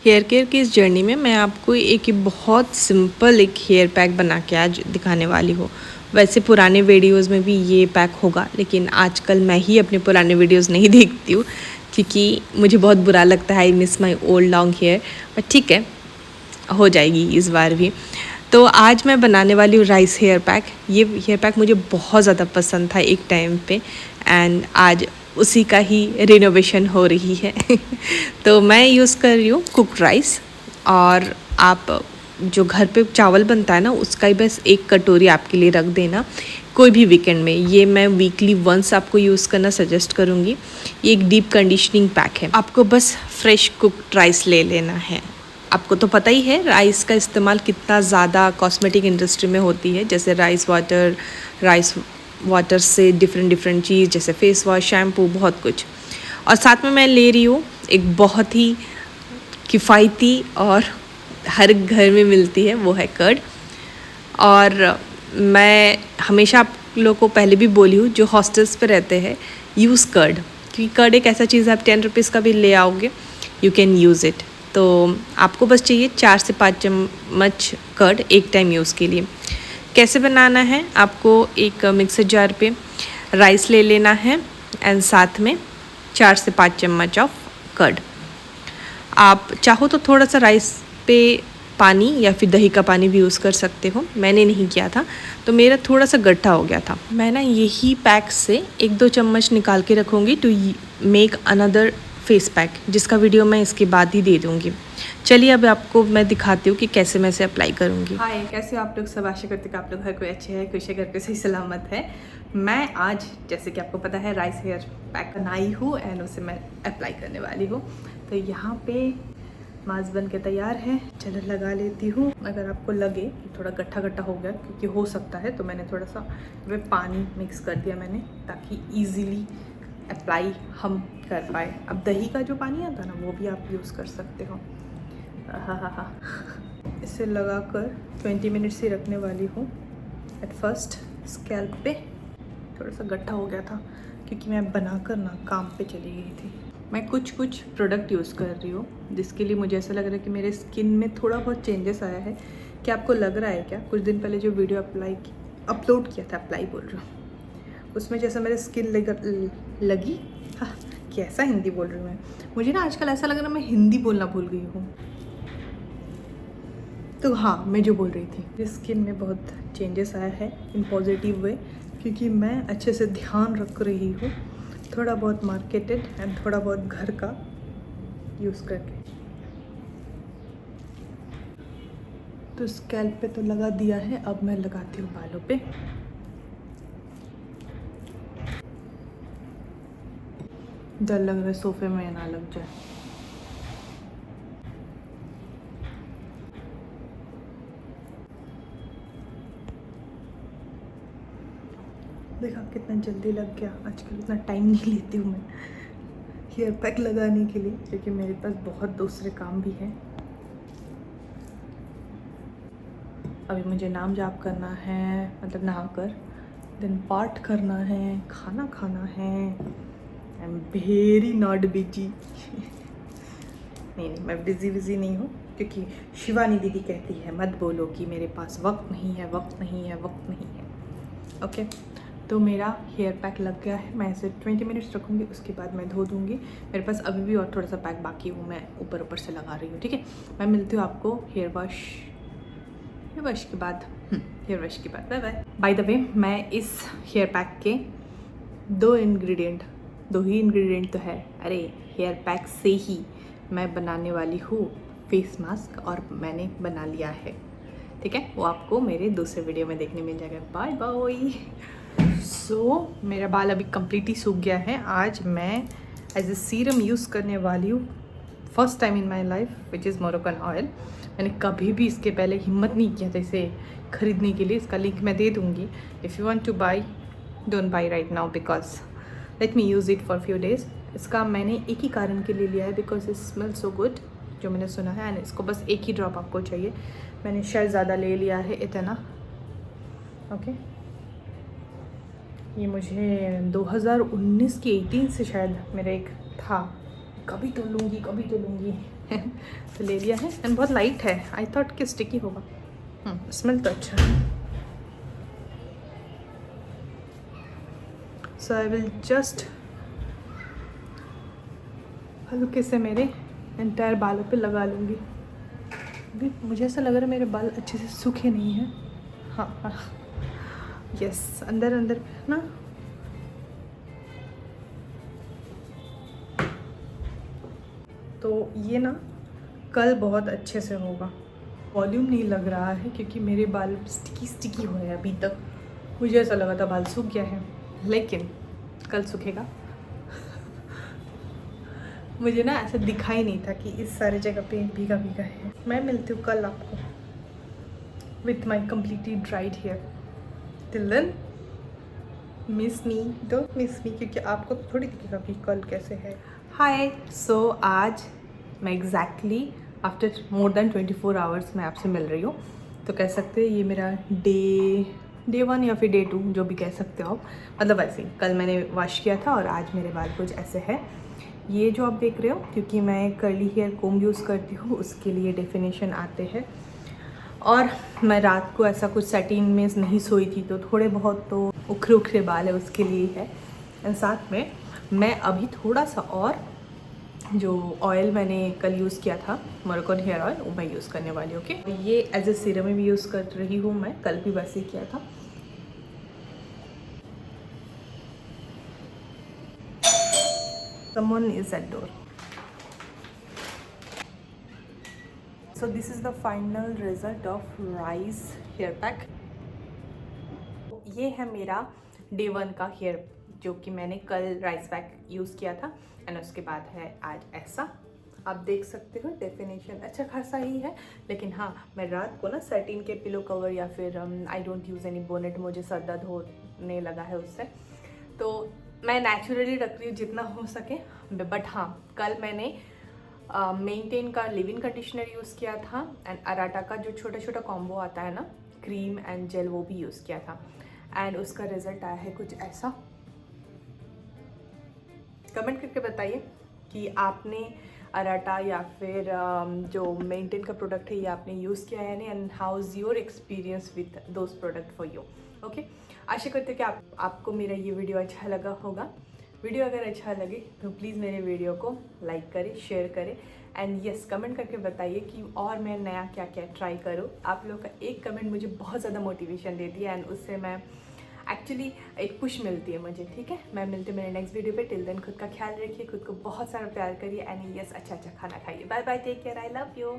Hair care की इस journey में मैं आपको एक बहुत सिंपल एक हेयर पैक बना के आज दिखाने वाली हूँ। वैसे पुराने वीडियोस में भी ये पैक होगा, लेकिन आजकल मैं ही अपने पुराने वीडियोस नहीं देखती हूँ क्योंकि मुझे बहुत बुरा लगता है। I miss my old long hair, but ठीक है, हो जाएगी इस बार भी। तो आज मैं बनाने वाली हूँ राइस हेयर पैक। ये हेयर पैक मुझे बहुत ज़्यादा पसंद था एक टाइम पे, एंड आज उसी का ही रिनोवेशन हो रही है। तो मैं यूज़ कर रही हूँ कुक्ड राइस, और आप जो घर पे चावल बनता है ना, उसका ही बस एक कटोरी आपके लिए रख देना कोई भी वीकेंड में। ये मैं वीकली वंस आपको यूज़ करना सजेस्ट करूँगी। ये एक डीप कंडीशनिंग पैक है। आपको बस फ्रेश कुक्ड राइस ले लेना है। आपको तो पता ही है राइस का इस्तेमाल कितना ज़्यादा कॉस्मेटिक इंडस्ट्री में होती है, जैसे राइस वाटर से डिफरेंट चीज़ जैसे फेस वॉश, शैम्पू, बहुत कुछ। और साथ में मैं ले रही हूँ एक बहुत ही किफ़ायती और हर घर में मिलती है, वो है कर्ड। और मैं हमेशा आप लोगों को पहले भी बोली हूँ, जो हॉस्टल्स पे रहते हैं, यूज़ कर्ड, क्योंकि कर्ड एक ऐसा चीज़ है, आप 10 रुपीज़ का भी ले आओगे, यू कैन यूज़ इट। तो आपको बस चाहिए 4 से 5 चम्मच कर्ड एक टाइम यूज़ के लिए। कैसे बनाना है, आपको एक मिक्सर जार पे राइस ले लेना है एंड साथ में 4 से 5 चम्मच ऑफ कर्ड। आप चाहो तो थोड़ा सा राइस पे पानी या फिर दही का पानी भी यूज़ कर सकते हो। मैंने नहीं किया था तो मेरा थोड़ा सा गट्ठा हो गया था। मैं ना यही पैक से 1-2 चम्मच निकाल के रखूँगी to make another face pack, जिसका वीडियो मैं इसके बाद ही दे दूँगी। चलिए अब आपको मैं दिखाती हूँ कि कैसे मैं इसे अप्लाई करूँगी। हाय, कैसे हो आप लोग सब? आशा करते कि आप लोग हर कोई अच्छे है, खुश है, घर पे सही सलामत है। मैं आज, जैसे कि आपको पता है, राइस हेयर पैक बनाई हूँ एंड उसे मैं अप्लाई करने वाली हूँ। तो यहाँ पे मास्क बन के तैयार है। चलो लगा लेती हूँ। अगर आपको लगे कि थोड़ा गट्ठा गट्ठा हो गया, क्योंकि हो सकता है, तो मैंने थोड़ा सा में पानी मिक्स कर दिया मैंने, ताकि ईज़िली अप्लाई हम कर पाए। अब दही का जो पानी आता है ना, वो भी आप यूज़ कर सकते हो। हाँ, इसे लगाकर 20 मिनट्स ही रखने वाली हूँ। एट फर्स्ट स्कैल्प पे थोड़ा सा गट्ठा हो गया था, क्योंकि मैं बनाकर ना काम पे चली गई थी। मैं कुछ प्रोडक्ट यूज़ कर रही हूँ, जिसके लिए मुझे ऐसा लग रहा है कि मेरे स्किन में थोड़ा बहुत चेंजेस आया है। क्या आपको लग रहा है क्या? कुछ दिन पहले जो वीडियो अपलोड किया था, अप्लाई बोल रही हूँ, उसमें जैसा मेरे स्किन लगी, हाँ, कैसा हिंदी बोल रही हूँ मैं। मुझे ना आजकल ऐसा लग रहा है मैं हिंदी बोलना भूल गई हूँ। तो हाँ, मैं जो बोल रही थी, मेरी स्किन में बहुत चेंजेस आया है इन पॉजिटिव वे, क्योंकि मैं अच्छे से ध्यान रख रही हूँ, थोड़ा बहुत मार्केटेड एंड थोड़ा बहुत घर का यूज़ करके। तो स्कैल्प पे तो लगा दिया है, अब मैं लगाती हूँ बालों पे। डर लग रहा है सोफे में ना लग जाए। देखा कितना जल्दी लग गया। आजकल इतना टाइम नहीं लेती हूँ मैं हेयर पैक लगाने के लिए, क्योंकि मेरे पास बहुत दूसरे काम भी हैं। अभी मुझे नाम जाप करना है, मतलब नहाकर, देन पाठ करना है, खाना खाना है। I am very not busy. नहीं, मैं बिजी नहीं हूँ, क्योंकि शिवानी दीदी कहती है मत बोलो कि मेरे पास वक्त नहीं है। ओके, तो मेरा हेयर पैक लग गया है। मैं इसे 20 मिनट्स रखूँगी, उसके बाद मैं धो दूँगी। मेरे पास अभी भी और थोड़ा सा पैक बाकी हूँ, मैं ऊपर से लगा रही हूँ। ठीक है, मैं मिलती हूँ आपको हेयर वॉश के बाद। बाय द वे, मैं इस हेयर पैक के दो ही इंग्रेडिएंट तो है। अरे, हेयर पैक से ही मैं बनाने वाली हूँ फेस मास्क, और मैंने बना लिया है। ठीक है, वो आपको मेरे दूसरे वीडियो में देखने मिल जाएगा। Bye bye. सो मेरा बाल अभी कम्प्लीटली सूख गया है। आज मैं एज ए सीरम यूज़ करने वाली हूँ, first time in my life, which is Moroccan oil. मैंने कभी भी इसके पहले हिम्मत नहीं किया था इसे ख़रीदने के लिए। इसका लिंक मैं दे दूँगी। If you want two by, don't buy right now, because let me use it for few days. इसका मैंने एक ही कारण के लिए लिया है, because it smell so good, जो मैंने सुना है। एंड इसको बस एक ही ड्रॉप आपको चाहिए। मैंने शायद ज़्यादा ले लिया है, इतना। ओके, ये मुझे 2019 की 18 से शायद मेरा एक था, कभी तो लूँगी तो ले लिया है एंड बहुत लाइट है, आई थॉट कि स्टिकी होगा। स्मेल तो अच्छा है। सो आई विल जस्ट हल्के से मेरे एंटायर बालों पे लगा लूँगी। अभी मुझे ऐसा लग रहा है मेरे बाल अच्छे से सूखे नहीं हैं। हाँ यस, अंदर अंदर ना। तो ये ना कल बहुत अच्छे से होगा। वॉल्यूम नहीं लग रहा है क्योंकि मेरे बाल स्टिकी हुए हैं अभी तक। मुझे ऐसा लगा था बाल सूख गया है, लेकिन कल सूखेगा। मुझे ना ऐसा दिखाई नहीं था कि इस सारे जगह पे भीगा भीगा है। मैं मिलती हूँ कल आपको with my completely dried hair. Till then miss me, don't miss me, क्योंकि आपको तो थोड़ी दिखेगा कि कल कैसे है। हाय, सो आज मैं exactly after more than 24 hours मैं आपसे मिल रही हूँ। तो कह सकते हैं ये मेरा डे 1 या फिर डे 2, जो भी कह सकते हो आप। मतलब ऐसे ही कल मैंने वॉश किया था और आज मेरे बाल कुछ ऐसे हैं। ये जो आप देख रहे हो, क्योंकि मैं कर्ली हेयर कोम यूज़ करती हूँ, उसके लिए डेफिनेशन आते हैं। और मैं रात को ऐसा कुछ सेटिंग में नहीं सोई थी, तो थोड़े बहुत तो उखरे उखरे बाल है, उसके लिए है। एंड साथ में मैं अभी थोड़ा सा और जो ऑयल मैंने कल यूज़ किया था, मोरक्कन हेयर ऑयल, वो मैं यूज़ करने वाली हूँ। ओके, ये एज ए सीरम भी यूज़ कर रही हूँ मैं, कल भी वैसे ही किया था। Someone is at door. So this is the final result of Rise hair pack. ये है मेरा डे 1 का हेयर, जो कि मैंने कल राइस पैक यूज़ किया था। एंड उसके बाद है आज ऐसा। आप देख सकते हो डेफिनेशन अच्छा खासा ही है। लेकिन हाँ, मैं रात को ना सैटिन के पिलो कवर या फिर I don't use any bonnet, मुझे सर दर्द होने लगा है उससे, तो मैं नेचुरली रख रही हूँ जितना हो सके। बट हाँ, कल मैंने मेंटेन का लिव इन कंडीशनर यूज़ किया था एंड अराटा का जो छोटा छोटा कॉम्बो आता है ना, क्रीम एंड जेल, वो भी यूज़ किया था। एंड उसका रिज़ल्ट आया है कुछ ऐसा। कमेंट करके बताइए कि आपने अराटा या फिर जो मेंटेन का प्रोडक्ट है ये आपने यूज़ किया है नहीं, and how is your experience with those product for you. Okay, आशा करते हैं कि आपको मेरा ये वीडियो अच्छा लगा होगा। वीडियो अगर अच्छा लगे तो प्लीज़ मेरे वीडियो को लाइक करें, शेयर करें एंड यस, कमेंट करके बताइए कि और मैं नया क्या क्या ट्राई करूँ। आप लोगों का एक कमेंट मुझे बहुत ज़्यादा मोटिवेशन देती है एंड उससे मैं एक्चुअली एक पुश मिलती है मुझे। ठीक है, मैं मिलती हूँ मेरे नेक्स्ट वीडियो पे। टिल देन खुद का ख्याल रखिए, खुद को बहुत सारा प्यार करिए एंड यस, अच्छा अच्छा खाना खाइए। Bye bye, take care, I love you.